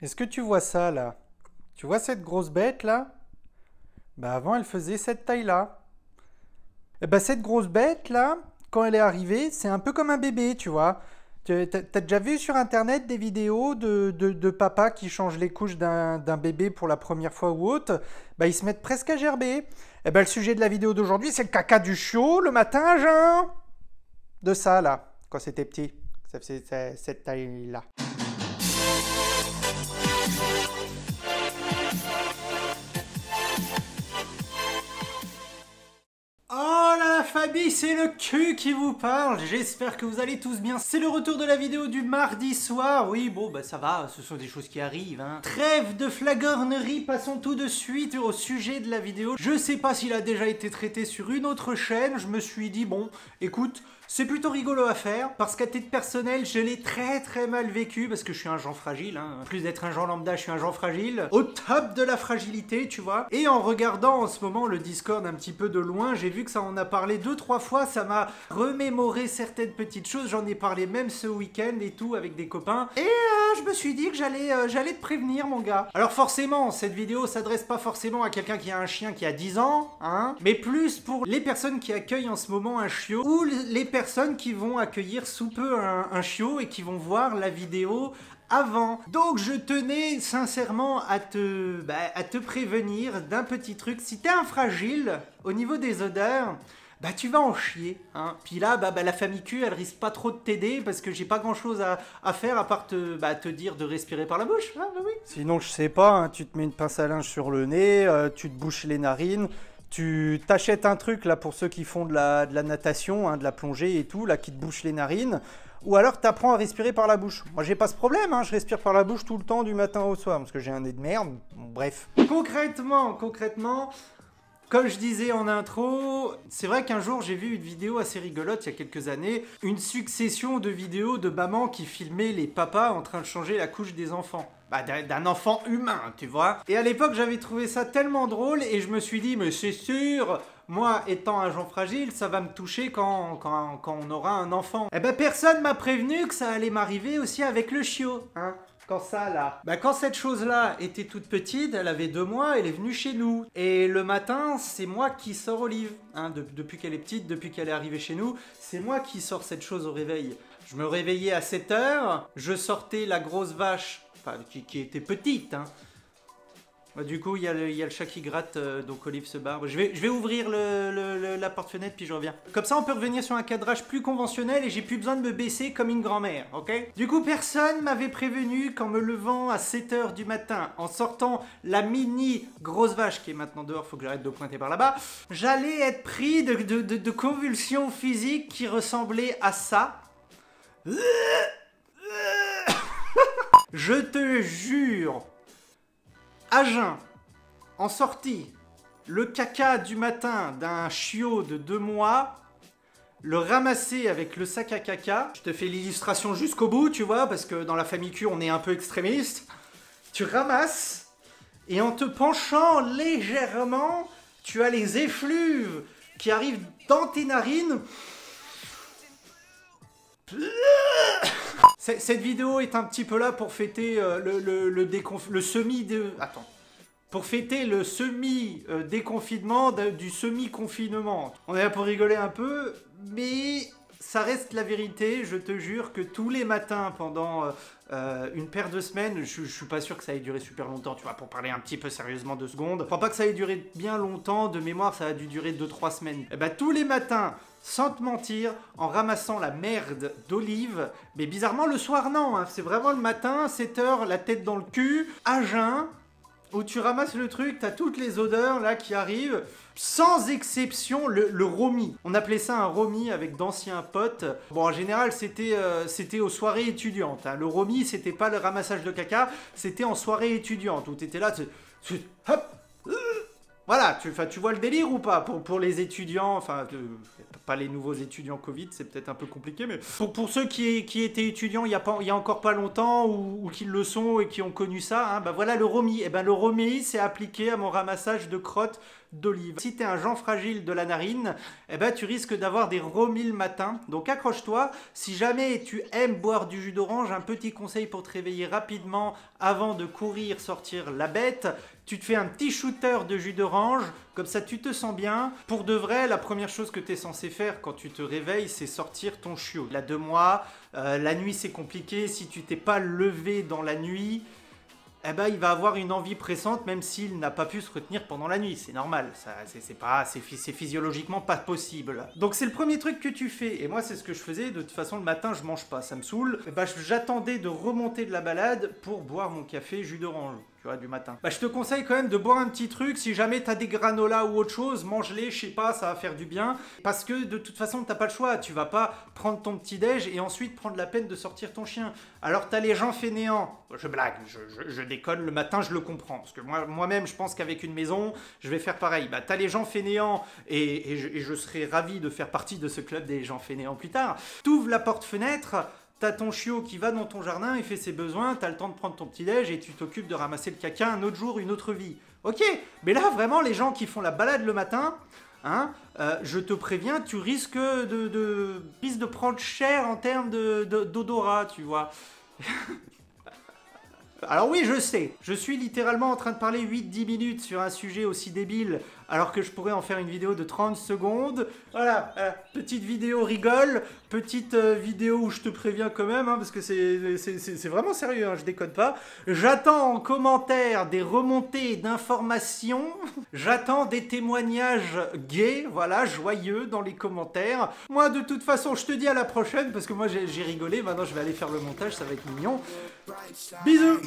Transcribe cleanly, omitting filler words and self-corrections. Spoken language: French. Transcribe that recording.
Est-ce que tu vois ça là? Tu vois cette grosse bête là? Bah avant elle faisait cette taille-là. Et bah cette grosse bête là, quand elle est arrivée, c'est un peu comme un bébé, tu vois. T'as déjà vu sur internet des vidéos de papa qui changent les couches d'un bébé pour la première fois ou autre? Bah ils se mettent presque à gerber. Et bah le sujet de la vidéo d'aujourd'hui c'est le caca du chiot le matin à jeun. De ça là, quand c'était petit. Ça faisait cette taille-là. Oh la famille, c'est le cul qui vous parle. J'espère que vous allez tous bien. C'est le retour de la vidéo du mardi soir. Oui, bon, bah ça va, ce sont des choses qui arrivent, hein. Trêve de flagornerie, passons tout de suite au sujet de la vidéo. Je sais pas s'il a déjà été traité sur une autre chaîne. Je me suis dit, bon, écoute, c'est plutôt rigolo à faire, parce qu'à titre personnel, je l'ai très mal vécu, parce que je suis un genre fragile, hein. En plus d'être un genre lambda, je suis un genre fragile. Au top de la fragilité, tu vois. Et en regardant en ce moment le Discord un petit peu de loin, j'ai vu que ça en a parlé 2-3 fois, ça m'a remémoré certaines petites choses, j'en ai parlé même ce week-end et tout avec des copains. Et je me suis dit que j'allais te prévenir, mon gars. Alors forcément, cette vidéo s'adresse pas forcément à quelqu'un qui a un chien qui a 10 ans, hein, mais plus pour les personnes qui accueillent en ce moment un chiot, ou les personnes qui vont accueillir sous peu un chiot et qui vont voir la vidéo avant. Donc je tenais sincèrement à te prévenir d'un petit truc. Si t'es un fragile au niveau des odeurs, bah tu vas en chier, hein. Puis là, la famille Q, elle risque pas trop de t'aider parce que j'ai pas grand chose à faire à part te dire de respirer par la bouche, hein, bah oui. Sinon je sais pas, hein, tu te mets une pince à linge sur le nez, tu te bouches les narines. Tu t'achètes un truc là pour ceux qui font de la natation, hein, de la plongée et tout, là qui te bouche les narines. Ou alors tu apprends à respirer par la bouche. Moi j'ai pas ce problème, hein, je respire par la bouche tout le temps du matin au soir parce que j'ai un nez de merde. Bon, bref. Concrètement, comme je disais en intro, c'est vrai qu'un jour j'ai vu une vidéo assez rigolote il y a quelques années, une succession de vidéos de mamans qui filmaient les papas en train de changer la couche des enfants. Bah, d'un enfant humain, tu vois. Et à l'époque, j'avais trouvé ça tellement drôle et je me suis dit, mais c'est sûr, moi, étant un genre fragile, ça va me toucher quand on aura un enfant. Eh ben, personne m'a prévenu que ça allait m'arriver aussi avec le chiot, hein. Quand ça, là. Bah, quand cette chose-là était toute petite, elle avait 2 mois, elle est venue chez nous. Et le matin, c'est moi qui sors Olive, hein. Depuis qu'elle est petite, depuis qu'elle est arrivée chez nous, c'est moi qui sors cette chose au réveil. Je me réveillais à 7 h, je sortais la grosse vache, enfin, qui était petite, hein. Bah, du coup, il y a le chat qui gratte, donc Olive se barre. Je vais ouvrir la porte-fenêtre, puis je reviens. Comme ça, on peut revenir sur un cadrage plus conventionnel et j'ai plus besoin de me baisser comme une grand-mère, ok? Du coup, personne m'avait prévenu qu'en me levant à 7 h du matin, en sortant la mini grosse vache qui est maintenant dehors, faut que j'arrête de pointer par là-bas, j'allais être pris de convulsions physiques qui ressemblaient à ça. Je te jure, à jeun, en sortie, le caca du matin d'un chiot de 2 mois, le ramasser avec le sac à caca. Je te fais l'illustration jusqu'au bout, tu vois, parce que dans la famille Q, on est un peu extrémiste. Tu ramasses, et en te penchant légèrement, tu as les effluves qui arrivent dans tes narines. Cette vidéo est un petit peu là pour fêter pour fêter le semi-déconfinement du semi-confinement. On est là pour rigoler un peu, mais ça reste la vérité. Je te jure que tous les matins pendant une paire de semaines, je suis pas sûr que ça ait duré super longtemps, tu vois, pour parler un petit peu sérieusement 2 secondes. Je crois pas que ça ait duré bien longtemps, de mémoire ça a dû durer 2-3 semaines. Et bah tous les matins, sans te mentir, en ramassant la merde d'Olive, mais bizarrement le soir non, hein, c'est vraiment le matin, 7 h, la tête dans le cul, à jeun, où tu ramasses le truc, t'as toutes les odeurs là qui arrivent, sans exception le romi. On appelait ça un romi avec d'anciens potes. Bon, en général, c'était aux soirées étudiantes, hein. Le romi, c'était pas le ramassage de caca, c'était en soirée étudiante, où t'étais là, hop, voilà, tu vois le délire ou pas pour les étudiants, enfin, pas les nouveaux étudiants Covid, c'est peut-être un peu compliqué, mais pour ceux qui étaient étudiants il y a encore pas longtemps ou qui le sont et qui ont connu ça, hein, bah voilà le romi. Et ben le romi, c'est appliqué à mon ramassage de crottes d'olive. Si t'es un Jean fragile de la narine, eh ben tu risques d'avoir des remis le matin. Donc accroche-toi, si jamais tu aimes boire du jus d'orange, un petit conseil pour te réveiller rapidement avant de courir sortir la bête, tu te fais un petit shooter de jus d'orange, comme ça tu te sens bien. Pour de vrai, la première chose que tu es censé faire quand tu te réveilles, c'est sortir ton chiot. Il a 2 mois, la nuit c'est compliqué, si tu t'es pas levé dans la nuit, eh ben, il va avoir une envie pressante même s'il n'a pas pu se retenir pendant la nuit. C'est normal, c'est physiologiquement pas possible. Donc c'est le premier truc que tu fais. Et moi c'est ce que je faisais, de toute façon le matin je mange pas, ça me saoule. Eh ben, j'attendais de remonter de la balade pour boire mon café jus d'orange. Tu vois, du matin. Bah, je te conseille quand même de boire un petit truc. Si jamais t'as des granolas ou autre chose, mange-les, je sais pas, ça va faire du bien. Parce que de toute façon, t'as pas le choix. Tu vas pas prendre ton petit déj et ensuite prendre la peine de sortir ton chien. Alors t'as les gens fainéants. Je blague, je déconne, le matin je le comprends. Parce que moi-même, je pense qu'avec une maison, je vais faire pareil. Bah, t'as les gens fainéants et je serais ravi de faire partie de ce club des gens fainéants plus tard. T'ouvres la porte-fenêtre. T'as ton chiot qui va dans ton jardin, il fait ses besoins, t'as le temps de prendre ton petit-déj et tu t'occupes de ramasser le caca un autre jour, une autre vie. Ok, mais là, vraiment, les gens qui font la balade le matin, hein, je te préviens, tu risques de prendre cher en termes d'odorat, tu vois. Alors oui, je sais, je suis littéralement en train de parler 8-10 minutes sur un sujet aussi débile, alors que je pourrais en faire une vidéo de 30 secondes. Voilà, petite vidéo rigole, petite vidéo où je te préviens quand même, hein, parce que c'est vraiment sérieux, hein, je déconne pas. J'attends en commentaire des remontées d'informations, j'attends des témoignages gays, voilà, joyeux dans les commentaires. Moi, de toute façon, je te dis à la prochaine, parce que moi j'ai rigolé, maintenant je vais aller faire le montage, ça va être mignon. Bisous.